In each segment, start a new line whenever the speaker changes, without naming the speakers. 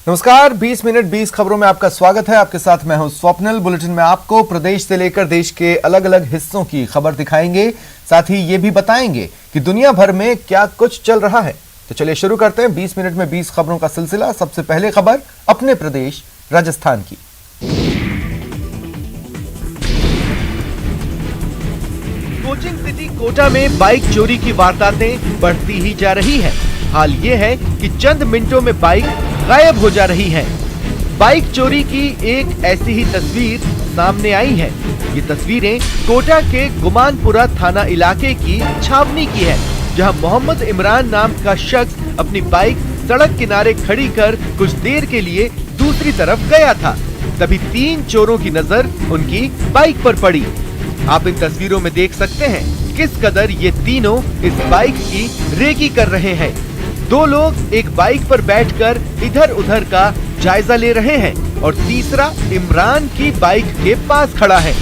नमस्कार, 20 मिनट 20 खबरों में आपका स्वागत है। आपके साथ मैं हूं स्वप्निल। बुलेटिन में आपको प्रदेश से लेकर देश के अलग अलग हिस्सों की खबर दिखाएंगे, साथ ही ये भी बताएंगे कि दुनिया भर में क्या कुछ चल रहा है। तो चलिए शुरू करते हैं 20 मिनट में 20 खबरों का सिलसिला। सबसे पहले खबर अपने प्रदेश राजस्थान की। कोचिंग सिटी कोटा में बाइक चोरी की वारदातें बढ़ती ही जा रही हैं। हाल ये है कि चंद मिनटों में बाइक गायब हो जा रही है। बाइक चोरी की एक ऐसी ही तस्वीर सामने आई है। ये तस्वीरें कोटा के गुमानपुरा थाना इलाके की छावनी की है, जहां मोहम्मद इमरान नाम का शख्स अपनी बाइक सड़क किनारे खड़ी कर कुछ देर के लिए दूसरी तरफ गया था। तभी 3 चोरों की नजर उनकी बाइक पर पड़ी। आप इन तस्वीरों में देख सकते हैं किस कदर ये तीनों इस बाइक की रेकी कर रहे हैं। 2 लोग एक बाइक पर बैठकर इधर उधर का जायजा ले रहे हैं और तीसरा इमरान की बाइक के पास खड़ा है।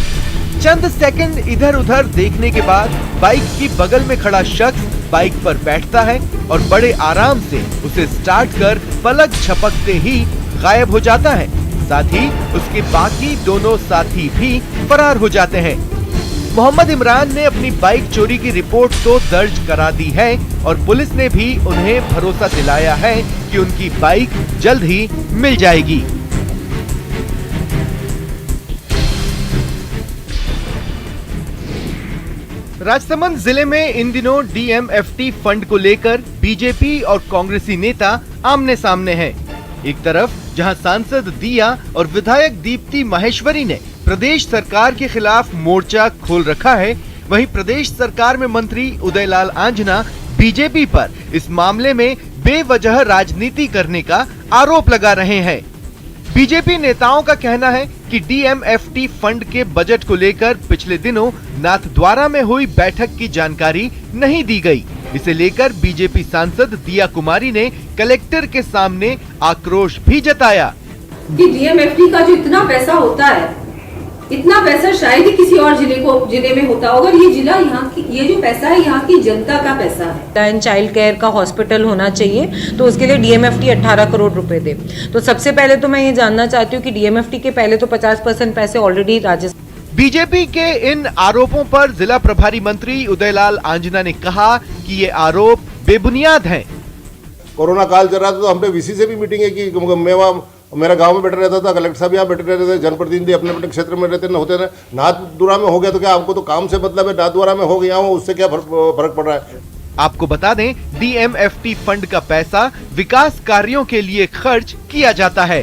चंद सेकंड इधर उधर देखने के बाद बाइक की बगल में खड़ा शख्स बाइक पर बैठता है और बड़े आराम से उसे स्टार्ट कर पलक झपकते ही गायब हो जाता है। साथ ही उसके बाकी दोनों साथी भी फरार हो जाते हैं। मोहम्मद इमरान ने अपनी बाइक चोरी की रिपोर्ट तो दर्ज करा दी है और पुलिस ने भी उन्हें भरोसा दिलाया है कि उनकी बाइक जल्द ही मिल जाएगी। राजसमंद जिले में इन दिनों डीएमएफटी फंड को लेकर बीजेपी और कांग्रेसी नेता आमने सामने हैं। एक तरफ जहां सांसद दिया और विधायक दीप्ति माहेश्वरी ने प्रदेश सरकार के खिलाफ मोर्चा खोल रखा है, वहीं प्रदेश सरकार में मंत्री उदयलाल आंजना बीजेपी पर इस मामले में बेवजह राजनीति करने का आरोप लगा रहे हैं। बीजेपी नेताओं का कहना है कि डीएमएफटी फंड के बजट को लेकर पिछले दिनों नाथद्वारा में हुई बैठक की जानकारी नहीं दी गई। इसे लेकर बीजेपी सांसद दिया कुमारी ने कलेक्टर के सामने आक्रोश भी जताया
कि डीएमएफटी का जो इतना पैसा होता है, इतना पैसा शायद ही किसी और जिले में होता होगा। ये जिला यहाँ की, ये जो पैसा है यहाँ की जनता का पैसा है।
एंड चाइल्ड केयर का हॉस्पिटल होना चाहिए, तो उसके लिए डीएमएफटी 18 करोड़ रुपए दे। तो सबसे पहले तो मैं ये जानना चाहती हूँ कि डीएमएफटी के पहले तो 50% पैसे ऑलरेडी राजस्थान।
बीजेपी के इन आरोपों पर जिला प्रभारी मंत्री उदयलाल आंजना ने कहा कि ये आरोप बेबुनियाद हैं।
कोरोना काल चल रहा था तो हमने वीसी से भी मीटिंग है कि मेरा गांव में बैठे रहता था, कलेक्टर साहब यहाँ बैठे रहते थे, जनप्रतिनिधि अपने अपने क्षेत्र में रहते होते थे। नाथद्वारा में हो गया तो क्या हमको तो काम से मतलब है, नाथद्वारा में हो गया हूँ, उससे क्या फर्क पड़ रहा है।
आपको बता दें, डीएमएफटी फंड का पैसा विकास कार्यों के लिए खर्च किया जाता है।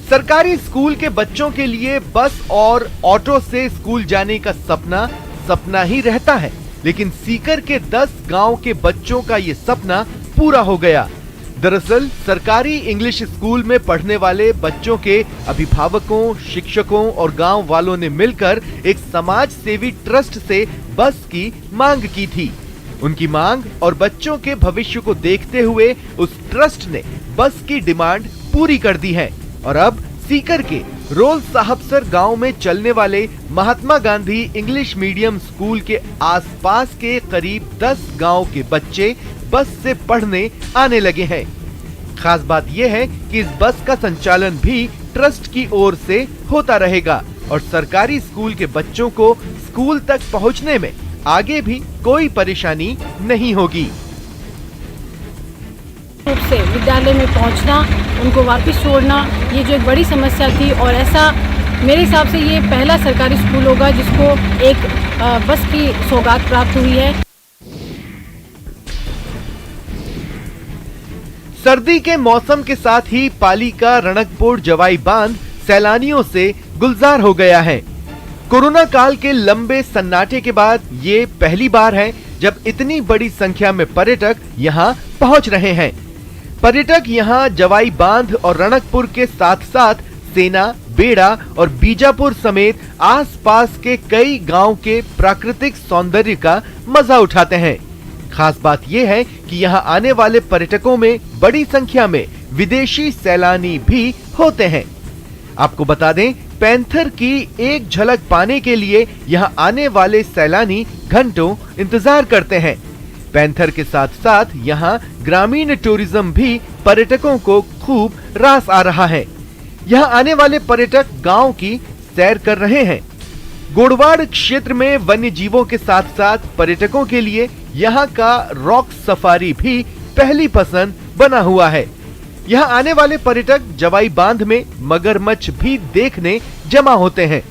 सरकारी स्कूल के बच्चों के लिए बस और ऑटो से स्कूल जाने का सपना ही रहता है, लेकिन सीकर के 10 गांव के बच्चों का ये सपना पूरा हो गया। दरअसल सरकारी इंग्लिश स्कूल में पढ़ने वाले बच्चों के अभिभावकों, शिक्षकों और गांव वालों ने मिलकर एक समाज सेवी ट्रस्ट से बस की मांग की थी। उनकी मांग और बच्चों के भविष्य को देखते हुए उस ट्रस्ट ने बस की डिमांड पूरी कर दी है और अब सीकर के रोल साहबसर गांव में चलने वाले Mahatma Gandhi English medium school के आसपास के करीब 10 गांव के बच्चे बस से पढ़ने आने लगे हैं। खास बात यह है कि इस बस का संचालन भी ट्रस्ट की ओर से होता रहेगा और सरकारी स्कूल के बच्चों को स्कूल तक पहुंचने में आगे भी कोई परेशानी नहीं होगी।
रूप से विद्यालय में पहुंचना, उनको वापस छोड़ना, ये जो एक बड़ी समस्या थी और ऐसा मेरे हिसाब से ये पहला सरकारी स्कूल होगा जिसको एक बस की सौगात प्राप्त हुई है।
सर्दी के मौसम के साथ ही पाली का रणकपुर जवाई बांध सैलानियों से गुलजार हो गया है। कोरोना काल के लंबे सन्नाटे के बाद ये पहली बार है जब इतनी बड़ी संख्या में पर्यटक यहाँ पहुँच रहे हैं। पर्यटक यहाँ जवाई बांध और रणकपुर के साथ साथ सेना, बेड़ा और बीजापुर समेत आसपास के कई गांव के प्राकृतिक सौंदर्य का मजा उठाते हैं। खास बात यह है कि यहाँ आने वाले पर्यटकों में बड़ी संख्या में विदेशी सैलानी भी होते हैं। आपको बता दें, पैंथर की एक झलक पाने के लिए यहाँ आने वाले सैलानी घंटों इंतजार करते हैं। पैंथर के साथ साथ यहाँ ग्रामीण टूरिज्म भी पर्यटकों को खूब रास आ रहा है। यहाँ आने वाले पर्यटक गांव की सैर कर रहे हैं। गोडवाड़ क्षेत्र में वन्य जीवों के साथ साथ पर्यटकों के लिए यहाँ का रॉक सफारी भी पहली पसंद बना हुआ है। यहाँ आने वाले पर्यटक जवाई बांध में मगरमच्छ भी देखने जमा होते हैं।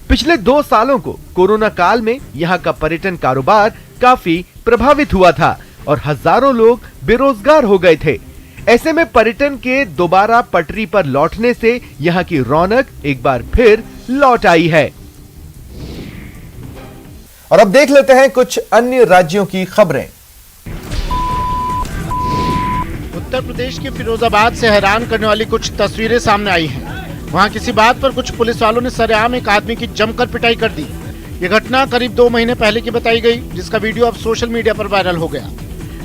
पिछले 2 सालों को कोरोना काल में यहाँ का पर्यटन कारोबार काफी प्रभावित हुआ था और हजारों लोग बेरोजगार हो गए थे। ऐसे में पर्यटन के दोबारा पटरी पर लौटने से यहाँ की रौनक एक बार फिर लौट आई है। और अब देख लेते हैं कुछ अन्य राज्यों की खबरें।
उत्तर प्रदेश के फिरोजाबाद से हैरान करने वाली कुछ तस्वीरें सामने आई हैं। वहां किसी बात पर कुछ पुलिस वालों ने सरेआम एक आदमी की जमकर पिटाई कर दी। ये घटना करीब 2 महीने पहले की बताई गई, जिसका वीडियो अब सोशल मीडिया पर वायरल हो गया।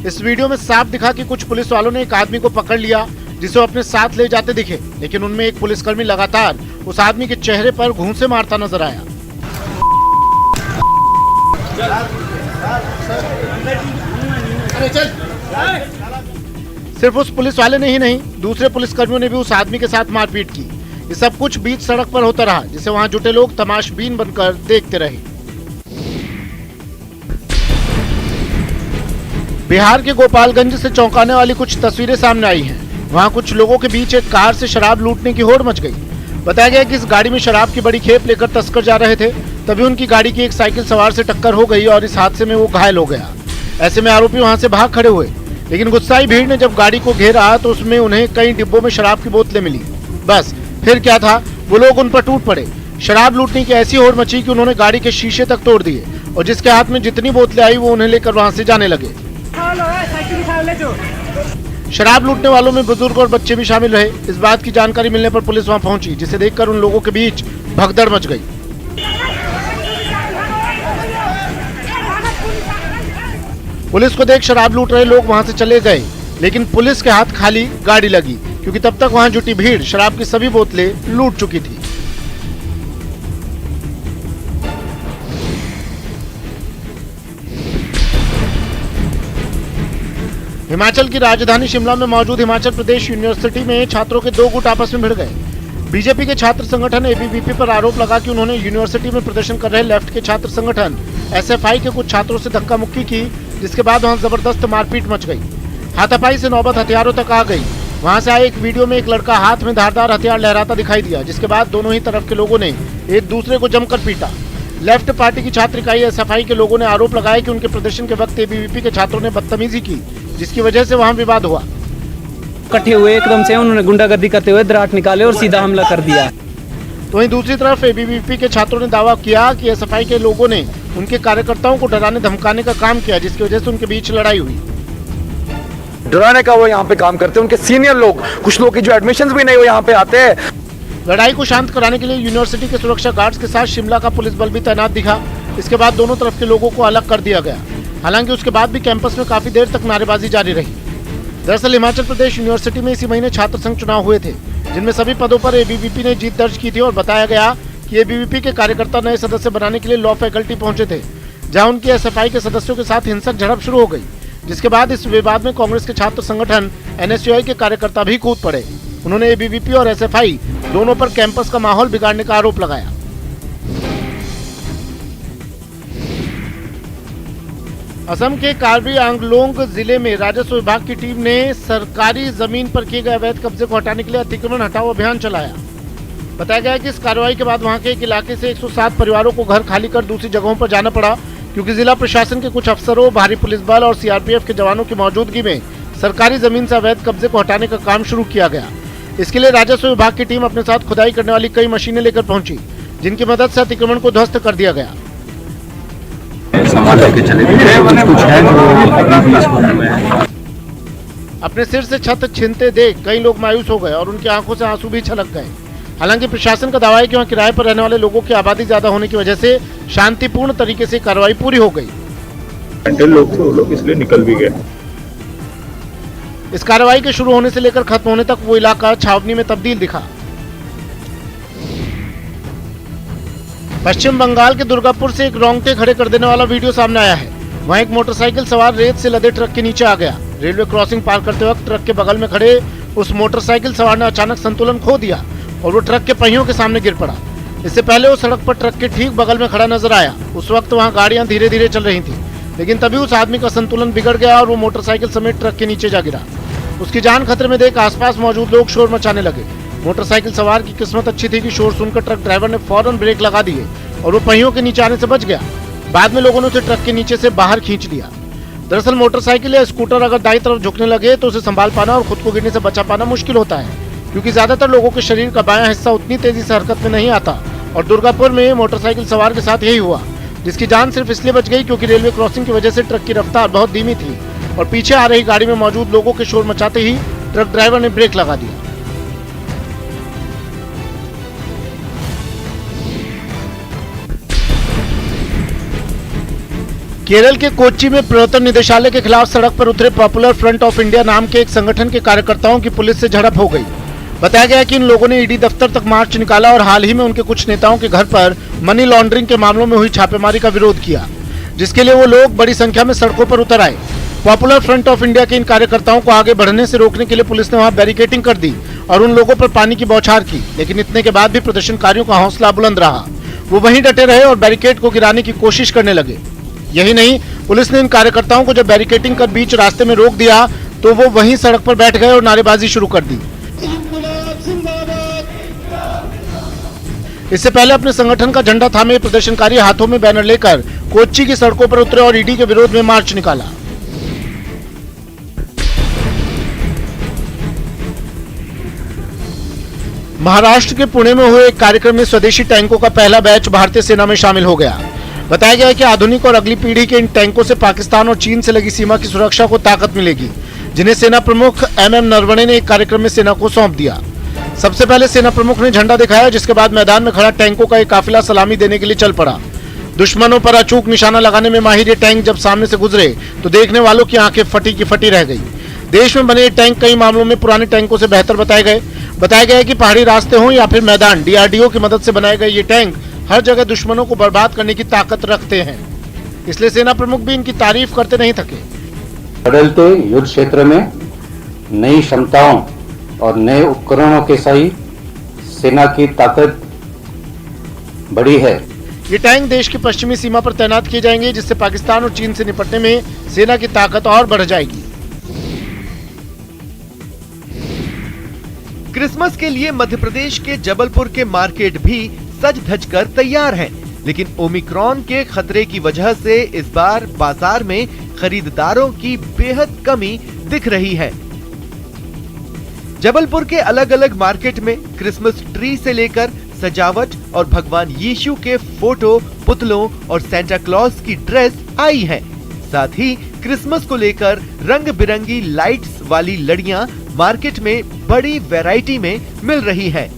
इस वीडियो में साफ दिखा कि कुछ पुलिस वालों ने एक आदमी को पकड़ लिया जिसे वो अपने साथ ले जाते दिखे, लेकिन उनमें एक पुलिसकर्मी लगातार उस आदमी के चेहरे पर घूंसे मारता नजर आया। सिर्फ उस पुलिस वाले ने ही नहीं, दूसरे पुलिसकर्मियों ने भी उस आदमी के साथ मारपीट की। ये सब कुछ बीच सड़क पर होता रहा, जिसे वहां जुटे लोग तमाशबीन बनकर देखते रहे। बिहार के गोपालगंज से चौंकाने वाली कुछ तस्वीरें सामने आई हैं। वहां कुछ लोगों के बीच एक कार से शराब लूटने की होड़ मच गई। बताया गया कि इस गाड़ी में शराब की बड़ी खेप लेकर तस्कर जा रहे थे, तभी उनकी गाड़ी की एक साइकिल सवार से टक्कर हो गई और इस हादसे में वो घायल हो गया। ऐसे में आरोपी वहां से भाग खड़े हुए, लेकिन गुस्साई भीड़ ने जब गाड़ी को घेरा तो उसमें उन्हें कई डिब्बों में शराब की बोतलें मिली। बस फिर क्या था, वो लोग उन पर टूट पड़े। शराब लूटने की ऐसी होड़ मची कि उन्होंने गाड़ी के शीशे तक तोड़ दिए और जिसके हाथ में जितनी बोतलें आई वो उन्हें लेकर वहां से जाने लगे। शराब लूटने वालों में बुजुर्ग और बच्चे भी शामिल रहे। इस बात की जानकारी मिलने पर पुलिस वहां पहुंची, जिसे देखकर उन लोगों के बीच भगदड़ मच गई। पुलिस को देख शराब लूट रहे लोग वहां से चले गए, लेकिन पुलिस के हाथ खाली गाड़ी लगी, क्योंकि तब तक वहां जुटी भीड़ शराब की सभी बोतलें लूट चुकी थी। हिमाचल की राजधानी शिमला में मौजूद हिमाचल प्रदेश यूनिवर्सिटी में छात्रों के 2 गुट आपस में भिड़ गए। बीजेपी के छात्र संगठन एबीवीपी पर आरोप लगा कि उन्होंने यूनिवर्सिटी में प्रदर्शन कर रहे लेफ्ट के छात्र संगठन एसएफआई के कुछ छात्रों से धक्का मुक्की की, जिसके बाद वहां जबरदस्त मारपीट मच गई। हाथापाई से नौबत हथियारों तक आ गई। वहां से आए एक वीडियो में एक लड़का हाथ में धारदार हथियार लहराता दिखाई दिया, जिसके बाद दोनों ही तरफ के लोगों ने एक दूसरे को जमकर पीटा। लेफ्ट पार्टी की छात्र इकाई एसएफआई के लोगों ने आरोप लगाया कि उनके प्रदर्शन के वक्त एबीवीपी के छात्रों ने बदतमीजी की, जिसकी वजह से वहां विवाद हुआ।
इकट्ठे हुए एकदम से उन्होंने गुंडागर्दी करते हुए दराट निकाले और सीधा हमला कर दिया।
तो वहीं दूसरी तरफ एबीवीपी के छात्रों ने दावा किया कि एसएफआई के लोगों ने उनके कार्यकर्ताओं को डराने धमकाने का काम किया, जिसकी वजह से उनके बीच लड़ाई हुई।
डराने का वो यहाँ पे काम करते हैं, उनके सीनियर लोग, कुछ लोग की जो एडमिशंस भी नहीं वो यहाँ पे आते हैं।
लड़ाई को शांत कराने के लिए यूनिवर्सिटी के सुरक्षा गार्ड्स के साथ शिमला का पुलिस बल भी तैनात दिखा। इसके बाद दोनों तरफ के लोगों को अलग कर दिया गया। हालांकि उसके बाद भी कैंपस में काफी देर तक नारेबाजी जारी रही। दरअसल हिमाचल प्रदेश यूनिवर्सिटी में इसी महीने छात्र संघ चुनाव हुए थे, जिनमें सभी पदों पर एबीवीपी ने जीत दर्ज की थी और बताया गया कि एबीवीपी के कार्यकर्ता नए सदस्य बनाने के लिए लॉ फैकल्टी पहुंचे थे, जहां उनकी एसएफआई के सदस्यों के साथ हिंसक झड़प शुरू हो गई, जिसके बाद इस विवाद में कांग्रेस के छात्र संगठन एनएसयूआई के कार्यकर्ता भी कूद पड़े। उन्होंने एबीवीपी और एसएफआई दोनों पर कैंपस का माहौल बिगाड़ने का आरोप लगाया। असम के कार्बी आंगलोंग जिले में राजस्व विभाग की टीम ने सरकारी जमीन पर किए गए अवैध कब्जे को हटाने के लिए अतिक्रमण हटाओ अभियान चलाया। बताया गया कि इस कार्रवाई के बाद वहां के एक इलाके से 107 परिवारों को घर खाली कर दूसरी जगहों पर जाना पड़ा, क्योंकि जिला प्रशासन के कुछ अफसरों, भारी पुलिस बल और सीआरपीएफ के जवानों की मौजूदगी में सरकारी जमीन से अवैध कब्जे को हटाने का काम शुरू किया गया। इसके लिए राजस्व विभाग की टीम अपने साथ खुदाई करने वाली कई मशीनें लेकर पहुंची, जिनकी मदद से अतिक्रमण को ध्वस्त कर दिया गया। अपने सिर से छत छीनते देख कई लोग मायूस हो गए और उनकी आंखों से आंसू भी छलक गए। हालांकि प्रशासन का दावा है कि वहां किराए पर रहने वाले लोगों की आबादी ज्यादा होने की वजह से शांतिपूर्ण तरीके से कार्रवाई पूरी हो गई।
लोग थे, वो लोग इसलिए निकल भी गए।
इस कार्रवाई के शुरू होने से लेकर खत्म होने तक वो इलाका छावनी में तब्दील दिखा। पश्चिम बंगाल के दुर्गापुर से एक रोंगटे खड़े कर देने वाला वीडियो सामने आया है। वहाँ एक मोटरसाइकिल सवार रेत से लदे ट्रक के नीचे आ गया। रेलवे क्रॉसिंग पार करते वक्त ट्रक के बगल में खड़े उस मोटरसाइकिल सवार ने अचानक संतुलन खो दिया और वो ट्रक के पहियों के सामने गिर पड़ा। इससे पहले वो सड़क पर ट्रक के ठीक बगल में खड़ा नजर आया। उस वक्त वहाँ गाड़ियां धीरे धीरे चल रही थी, लेकिन तभी उस आदमी का संतुलन बिगड़ गया और वो मोटरसाइकिल समेत ट्रक के नीचे जा गिरा। उसकी जान खतरे में देख आसपास मौजूद लोग शोर मचाने लगे। मोटरसाइकिल सवार की किस्मत अच्छी थी कि शोर सुनकर ट्रक ड्राइवर ने फौरन ब्रेक लगा दिए और वो पहियों के नीचे आने से बच गया। बाद में लोगों ने उसे ट्रक के नीचे से बाहर खींच लिया। दरअसल मोटरसाइकिल या स्कूटर अगर दाईं तरफ झुकने लगे तो उसे संभाल पाना और खुद को गिरने से बचा पाना मुश्किल होता है, क्योंकि ज्यादातर लोगों के शरीर का बायां हिस्सा उतनी तेजी से हरकत में नहीं आता। और दुर्गापुर में मोटरसाइकिल सवार के साथ यही हुआ, जिसकी जान सिर्फ इसलिए बच गई क्योंकि रेलवे क्रॉसिंग की वजह से ट्रक की रफ्तार बहुत धीमी थी और पीछे आ रही गाड़ी में मौजूद लोगों के शोर मचाते ही ट्रक ड्राइवर ने ब्रेक लगा दिया। केरल के कोच्चि में प्रवर्तन निदेशालय के खिलाफ सड़क पर उतरे पॉपुलर फ्रंट ऑफ इंडिया नाम के एक संगठन के कार्यकर्ताओं की पुलिस से झड़प हो गई। बताया गया कि इन लोगों ने ईडी दफ्तर तक मार्च निकाला और हाल ही में उनके कुछ नेताओं के घर पर मनी लॉन्ड्रिंग के मामलों में हुई छापेमारी का विरोध किया, जिसके लिए वो लोग बड़ी संख्या में सड़कों पर उतर आए। पॉपुलर फ्रंट ऑफ इंडिया के इन कार्यकर्ताओं को आगे बढ़ने से रोकने के लिए पुलिस ने वहां बैरिकेडिंग कर दी और उन लोगों पर पानी की बौछार की, लेकिन इतने के बाद भी प्रदर्शनकारियों का हौसला बुलंद रहा। वो वहीं डटे रहे और बैरिकेड को गिराने की कोशिश करने लगे। यही नहीं, पुलिस ने इन कार्यकर्ताओं को जब बैरिकेडिंग कर बीच रास्ते में रोक दिया तो वो वहीं सड़क पर बैठ गए और नारेबाजी शुरू कर दी। इससे पहले अपने संगठन का झंडा थामे प्रदर्शनकारी हाथों में बैनर लेकर कोच्चि की सड़कों पर उतरे और ईडी के विरोध में मार्च निकाला। महाराष्ट्र के पुणे में हुए एक कार्यक्रम में स्वदेशी टैंकों का पहला बैच भारतीय सेना में शामिल हो गया। बताया गया है कि आधुनिक और अगली पीढ़ी के इन टैंकों से पाकिस्तान और चीन से लगी सीमा की सुरक्षा को ताकत मिलेगी, जिन्हें सेना प्रमुख MM नरवणे ने एक कार्यक्रम में सेना को सौंप दिया। सबसे पहले सेना प्रमुख ने झंडा दिखाया, जिसके बाद मैदान में खड़ा टैंकों का एक काफिला सलामी देने के लिए चल पड़ा। दुश्मनों पर अचूक निशाना लगाने में माहिर ये टैंक जब सामने से गुजरे तो देखने वालों की आंखें फटी की फटी रह गई। देश में बने ये टैंक कई मामलों में पुराने टैंकों से बेहतर बताए गए। बताया गया है कि पहाड़ी रास्ते हों या फिर मैदान, DRDO की मदद से बनाए गए ये टैंक हर जगह दुश्मनों को बर्बाद करने की ताकत रखते हैं, इसलिए सेना प्रमुख भी इनकी तारीफ करते नहीं थके।
बदलते युद्ध क्षेत्र में नई क्षमताओं और नए उपकरणों के साथ सेना की ताकत बढ़ी है।
ये टैंक देश की पश्चिमी सीमा पर तैनात किए जाएंगे, जिससे पाकिस्तान और चीन से निपटने में सेना की ताकत और बढ़ जाएगी।
क्रिसमस के लिए मध्य प्रदेश के जबलपुर के मार्केट भी सज धज कर तैयार हैं, लेकिन ओमिक्रॉन के खतरे की वजह से इस बार बाजार में खरीदारों की बेहद कमी दिख रही है। जबलपुर के अलग अलग मार्केट में क्रिसमस ट्री से लेकर सजावट और भगवान यीशु के फोटो, पुतलों और सेंटा क्लॉज की ड्रेस आई है। साथ ही क्रिसमस को लेकर रंग बिरंगी लाइट्स वाली लड़ियां मार्केट में बड़ी वैरायटी में मिल रही है।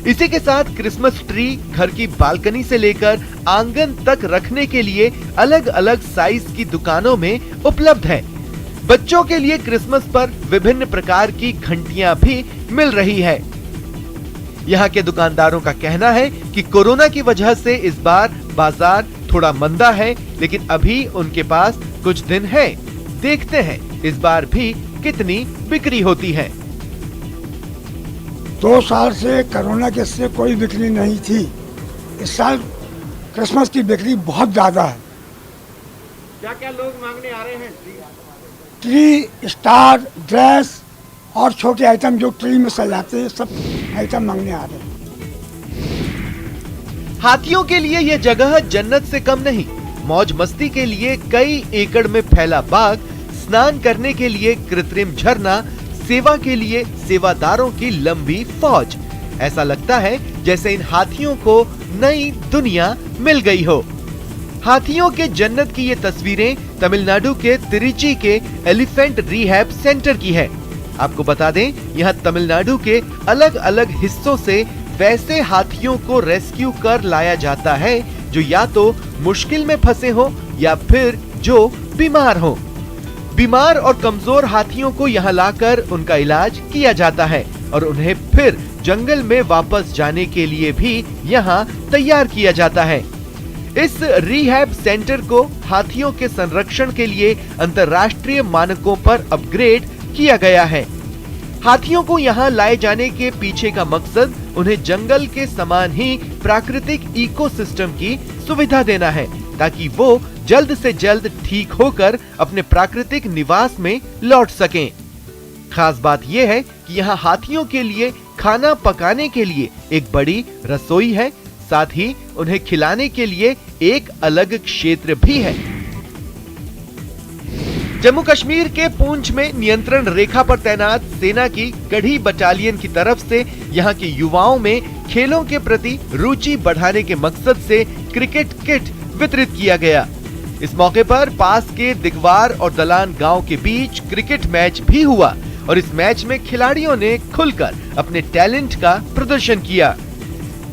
इसी के साथ क्रिसमस ट्री घर की बालकनी से लेकर आंगन तक रखने के लिए अलग अलग साइज की दुकानों में उपलब्ध है। बच्चों के लिए क्रिसमस पर विभिन्न प्रकार की घंटियां भी मिल रही है। यहाँ के दुकानदारों का कहना है कि कोरोना की वजह से इस बार बाजार थोड़ा मंदा है, लेकिन अभी उनके पास कुछ दिन है। देखते हैं इस बार भी कितनी बिक्री होती है।
2 साल से कोरोना के से कोई बिक्री नहीं थी। इस साल क्रिसमस की बिक्री बहुत ज्यादा है।
क्या क्या लोग मांगने आ रहे हैं?
ट्री, स्टार, ड्रेस और छोटे आइटम जो ट्री में सजाते हैं, सब आइटम मांगने आ रहे हैं।
हाथियों के लिए यह जगह जन्नत से कम नहीं। मौज मस्ती के लिए कई एकड़ में फैला बाग, स्नान करने के लिए कृत्रिम झरना, सेवा के लिए सेवादारों की लंबी फौज। ऐसा लगता है जैसे इन हाथियों को नई दुनिया मिल गई हो। हाथियों के जन्नत की ये तस्वीरें तमिलनाडु के तिरुचि के एलिफेंट रिहैब सेंटर की है। आपको बता दें, यहाँ तमिलनाडु के अलग अलग हिस्सों से वैसे हाथियों को रेस्क्यू कर लाया जाता है जो या तो मुश्किल में फंसे हो या फिर जो बीमार हो। बीमार और कमजोर हाथियों को यहाँ लाकर उनका इलाज किया जाता है और उन्हें फिर जंगल में वापस जाने के लिए भी यहाँ तैयार किया जाता है। इस रिहैब सेंटर को हाथियों के संरक्षण के लिए अंतर्राष्ट्रीय मानकों पर अपग्रेड किया गया है। हाथियों को यहाँ लाए जाने के पीछे का मकसद उन्हें जंगल के समान ही प्राकृतिक इकोसिस्टम की सुविधा देना है, ताकि वो जल्द से जल्द ठीक होकर अपने प्राकृतिक निवास में लौट सकें। खास बात यह है कि यहाँ हाथियों के लिए खाना पकाने के लिए एक बड़ी रसोई है, साथ ही उन्हें खिलाने के लिए एक अलग क्षेत्र भी है। जम्मू कश्मीर के पूंछ में नियंत्रण रेखा पर तैनात सेना की गढ़ी बटालियन की तरफ से यहाँ के युवाओं में खेलों के प्रति रुचि बढ़ाने के मकसद से क्रिकेट किट वितरित किया गया। इस मौके पर पास के दिगवार और दलान गांव के बीच क्रिकेट मैच भी हुआ और इस मैच में खिलाड़ियों ने खुलकर अपने टैलेंट का प्रदर्शन किया।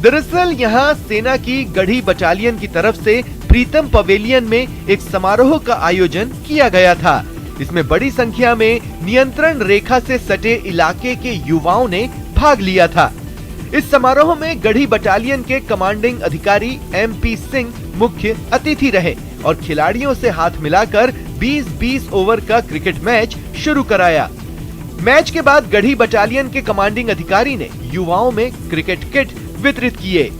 दरअसल यहाँ सेना की गढ़ी बटालियन की तरफ से प्रीतम पवेलियन में एक समारोह का आयोजन किया गया था। इसमें बड़ी संख्या में नियंत्रण रेखा से सटे इलाके के युवाओं ने भाग लिया था। इस समारोह में गढ़ी बटालियन के कमांडिंग अधिकारी MP सिंह मुख्य अतिथि रहे और खिलाड़ियों से हाथ मिलाकर 20-20 ओवर का क्रिकेट मैच शुरू कराया। मैच के बाद गढ़ी बटालियन के कमांडिंग अधिकारी ने युवाओं में क्रिकेट किट वितरित किए।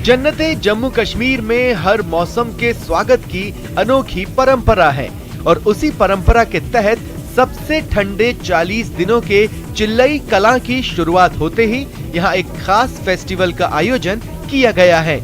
जन्नते जम्मू कश्मीर में हर मौसम के स्वागत की अनोखी परंपरा है और उसी परंपरा के तहत सबसे ठंडे 40 दिनों के चिल्लई कलां की शुरुआत होते ही यहाँ एक खास फेस्टिवल का आयोजन किया गया है।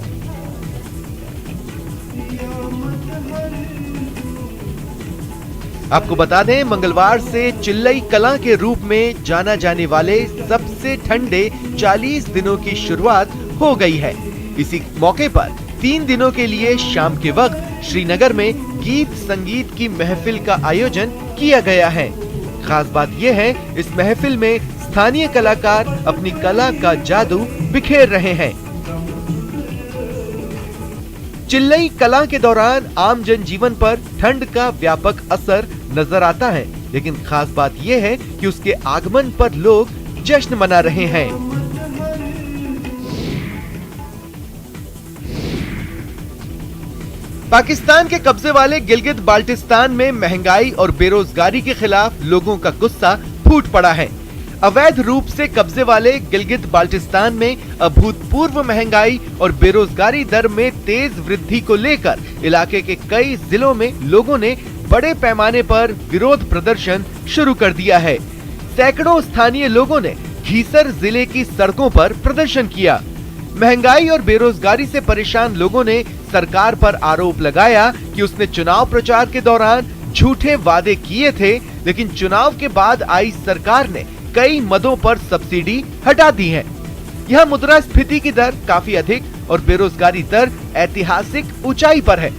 आपको बता दें, मंगलवार से चिल्लई कलां के रूप में जाना जाने वाले सबसे ठंडे 40 दिनों की शुरुआत हो गई है। इसी मौके पर 3 दिनों के लिए शाम के वक्त श्रीनगर में गीत संगीत की महफिल का आयोजन किया गया है। खास बात यह है, इस महफिल में स्थानीय कलाकार अपनी कला का जादू बिखेर रहे हैं। चिल्लई कलां के दौरान आम जनजीवन पर ठंड का व्यापक असर नजर आता है, लेकिन खास बात यह है कि उसके आगमन पर लोग जश्न मना रहे हैं। पाकिस्तान के कब्जे वाले गिलगित बाल्टिस्तान में महंगाई और बेरोजगारी के खिलाफ लोगों का गुस्सा फूट पड़ा है। अवैध रूप से कब्जे वाले गिलगित बाल्टिस्तान में अभूतपूर्व महंगाई और बेरोजगारी दर में तेज वृद्धि को लेकर इलाके के कई जिलों में लोगों ने बड़े पैमाने पर विरोध प्रदर्शन शुरू कर दिया है। सैकड़ों स्थानीय लोगों ने घीसर जिले की सड़कों पर प्रदर्शन किया। महंगाई और बेरोजगारी से परेशान लोगों ने सरकार पर आरोप लगाया कि उसने चुनाव प्रचार के दौरान झूठे वादे किए थे, लेकिन चुनाव के बाद आई सरकार ने कई मदों पर सब्सिडी हटा दी है। यहाँ मुद्रास्फीति की दर काफी अधिक और बेरोजगारी दर ऐतिहासिक ऊंचाई पर है।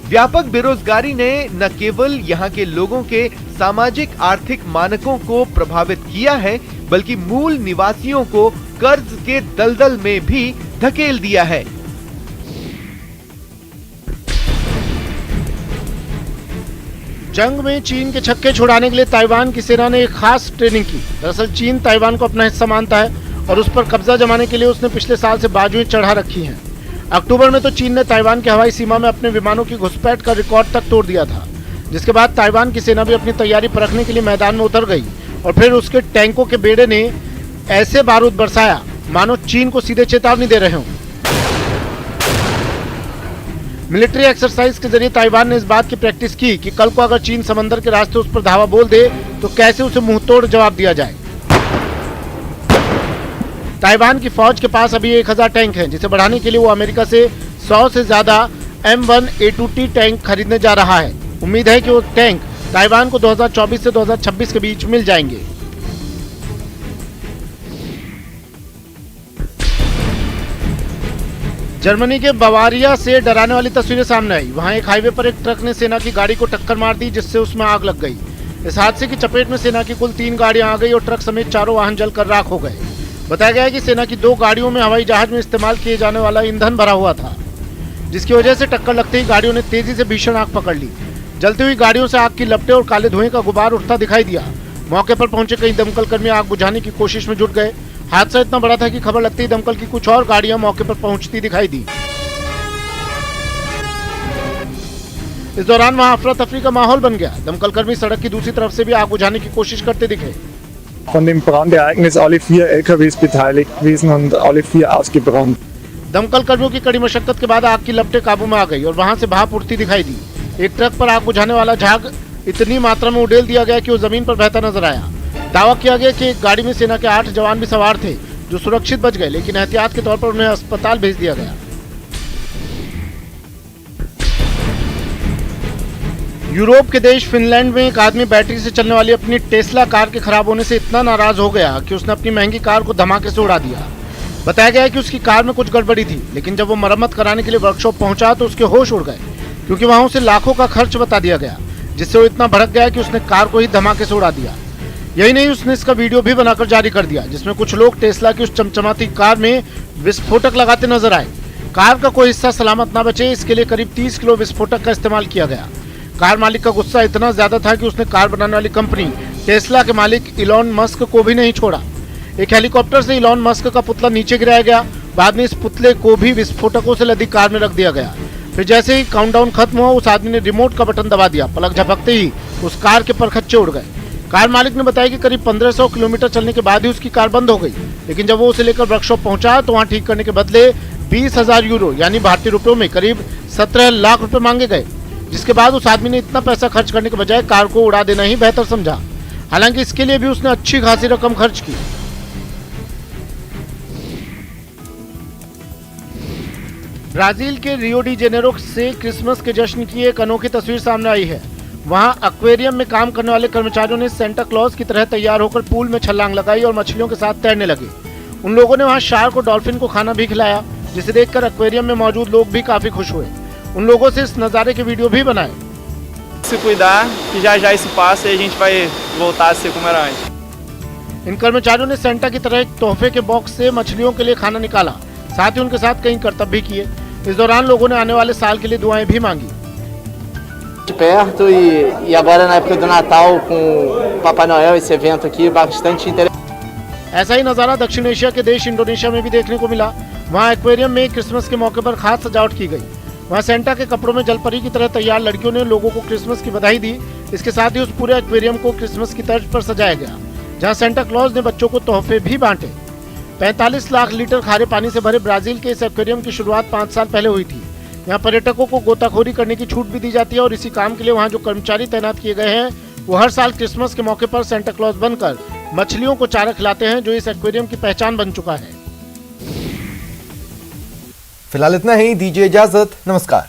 व्यापक बेरोजगारी ने न केवल यहाँ के लोगों के सामाजिक आर्थिक मानकों को प्रभावित किया है, बल्कि मूल निवासियों को कर्ज के दलदल में भी धकेल दिया है।
जंग में चीन के छक्के छुड़ाने के लिए ताइवान की सेना ने एक खास ट्रेनिंग की। दरअसल चीन ताइवान को अपना हिस्सा मानता है और उस पर कब्जा जमाने के लिए उसने पिछले साल से बाजुएं चढ़ा रखी हैं। अक्टूबर में तो चीन ने ताइवान के हवाई सीमा में अपने विमानों की घुसपैठ का रिकॉर्ड तक तोड़ दिया था, जिसके बाद ताइवान की सेना भी अपनी तैयारी परखने के लिए मैदान में उतर गई और फिर उसके टैंकों के बेड़े ने ऐसे बारूद बरसाया मानो चीन को सीधे चेतावनी दे रहे हों। मिलिट्री एक्सरसाइज के जरिए ताइवान ने इस बात की प्रैक्टिस की कि कल को अगर चीन समंदर के रास्ते उस पर धावा बोल दे तो कैसे उसे मुंहतोड़ जवाब दिया जाए। ताइवान की फौज के पास अभी 1000 टैंक हैं, जिसे बढ़ाने के लिए वो अमेरिका से 100 से ज्यादा M1A2T टैंक खरीदने जा रहा है। उम्मीद है कि वो टैंक ताइवान को 2024 से 2026 के बीच मिल जाएंगे। जर्मनी के बवारिया से डराने वाली तस्वीरें सामने आई। वहां एक हाईवे पर एक ट्रक ने सेना की गाड़ी को टक्कर मार दी, जिससे उसमें आग लग गई। इस हादसे की चपेट में सेना की कुल 3 गाड़ियां आ गई और ट्रक समेत 4 वाहन जलकर राख हो गए। बताया गया है कि सेना की 2 गाड़ियों में हवाई जहाज में इस्तेमाल किए जाने वाला ईंधन भरा हुआ था, जिसकी वजह से टक्कर लगते ही गाड़ियों ने तेजी से भीषण आग पकड़ ली। जलती हुई गाड़ियों से आग की लपटें और काले धुएं का गुबार उठता दिखाई दिया। मौके पर पहुंचे कई दमकल कर्मी आग बुझाने की कोशिश में जुट गए। हादसा इतना बड़ा था कि खबर लगते ही दमकल की कुछ और गाड़ियां मौके पर पहुंचती दिखाई दी। इस दौरान वहां अफरा तफरी का माहौल बन गया। दमकल कर्मी सड़क की दूसरी तरफ से भी आग बुझाने की कोशिश करते दिखे।
Von dem Brandereignis alle 4 LKWs beteiligt gewesen und alle 4 ausgebrannt.
दमकल कर्मियों की कड़ी मशक्कत के बाद आग की लपटें काबू में आ गई और वहां से भाप उड़ती दिखाई दी। एक ट्रक पर आग बुझाने वाला झाग इतनी मात्रा में उड़ेल दिया गया कि वो जमीन पर बहता नजर आया। दावा किया गया कि एक गाड़ी में सेना के 8 जवान भी सवार थे जो सुरक्षित बच गए, लेकिन एहतियात के तौर पर उन्हें अस्पताल भेज दिया गया। यूरोप के देश फिनलैंड में एक आदमी बैटरी से चलने वाली अपनी टेस्ला कार के खराब होने से इतना नाराज हो गया कि उसने अपनी महंगी कार को धमाके से उड़ा दिया। बताया गया है कि उसकी कार में कुछ गड़बड़ी थी, लेकिन जब वो मरम्मत कराने के लिए वर्कशॉप पहुंचा तो उसके होश उड़ गए, क्योंकि वहां उसे लाखों का खर्च बता दिया गया, जिससे वो इतना भड़क गया कि उसने कार को ही धमाके से उड़ा दिया। यही नहीं, उसने इसका वीडियो भी बनाकर जारी कर दिया, जिसमें कुछ लोग टेस्ला की उस चमचमाती कार में विस्फोटक लगाते नजर आए। कार का कोई हिस्सा सलामत न बचे, इसके लिए करीब 30 किलो विस्फोटक का इस्तेमाल किया गया। कार मालिक का गुस्सा इतना ज्यादा था कि उसने कार बनाने वाली कंपनी टेस्ला के मालिक इलॉन मस्क को भी नहीं छोड़ा। एक हेलीकॉप्टर से इलॉन मस्क का पुतला नीचे गिराया गया। बाद में इस पुतले को भी विस्फोटकों से लदी कार में रख दिया गया। फिर जैसे ही काउंटडाउन खत्म हुआ, उस आदमी ने रिमोट का बटन दबा दिया। पलक झपकते ही उस कार के परखच्चे उड़ गए। कार मालिक ने बताया कि करीब 1500 किलोमीटर चलने के बाद ही उसकी कार बंद हो गई, लेकिन जब वो उसे लेकर वर्कशॉप पहुंचा तो वहां ठीक करने के बदले 20,000 यूरो यानी भारतीय रुपयों में करीब 17 लाख रुपए मांगे गए, जिसके बाद उस आदमी ने इतना पैसा खर्च करने के बजाय कार को उड़ा देना ही बेहतर समझा। हालांकि इसके लिए भी उसने अच्छी खासी रकम खर्च की। ब्राजील के रियो डी जेनेरो से क्रिसमस के जश्न की एक अनोखी तस्वीर सामने आई है। वहां एक्वेरियम में काम करने वाले कर्मचारियों ने सेंटा क्लॉज की तरह तैयार होकर पूल में छलांग लगाई और मछलियों के साथ तैरने लगे। उन लोगों ने वहां शार्क और डॉल्फिन को खाना भी खिलाया, जिसे देखकर एक्वेरियम में मौजूद लोग भी काफी खुश हुए। उन लोगों से इस नजारे के वीडियो भी बनाए।
Se cuidar, que já já isso passa e a gente vai voltar a ser como era antes.
इन कर्मचारियों ने सेंटा की तरह एक तोहफे के बॉक्स से मछलियों के लिए खाना निकाला, साथ ही उनके साथ कई करतब भी किए। इस दौरान लोगों ने आने वाले साल के लिए दुआएं भी मांगी।
De perto e agora na época do Natal com Papai Noel, esse evento aqui bastante interessante.
ऐसा ही नजारा दक्षिण एशिया के देश इंडोनेशिया में भी देखने को मिला। वहाँ एक्वेरियम में क्रिसमस के मौके पर खास सजावट की गई। वहाँ सेंटा के कपड़ों में जलपरी की तरह तैयार लड़कियों ने लोगों को क्रिसमस की बधाई दी। इसके साथ ही उस पूरे एक्वेरियम को क्रिसमस की तर्ज पर सजाया गया, जहाँ सेंटा क्लॉज ने बच्चों को तोहफे भी बांटे। 45 लाख लीटर खारे पानी से भरे ब्राजील के इस एक्वेरियम की शुरुआत 5 साल पहले हुई थी। यहाँ पर्यटकों को गोताखोरी करने की छूट भी दी जाती है और इसी काम के लिए वहाँ जो कर्मचारी तैनात किए गए हैं वो हर साल क्रिसमस के मौके पर सेंटा क्लॉज बनकर मछलियों को चारा खिलाते हैं, जो इस एक्वेरियम की पहचान बन चुका है।
फिलहाल इतना ही, दीजिए इजाजत, नमस्कार।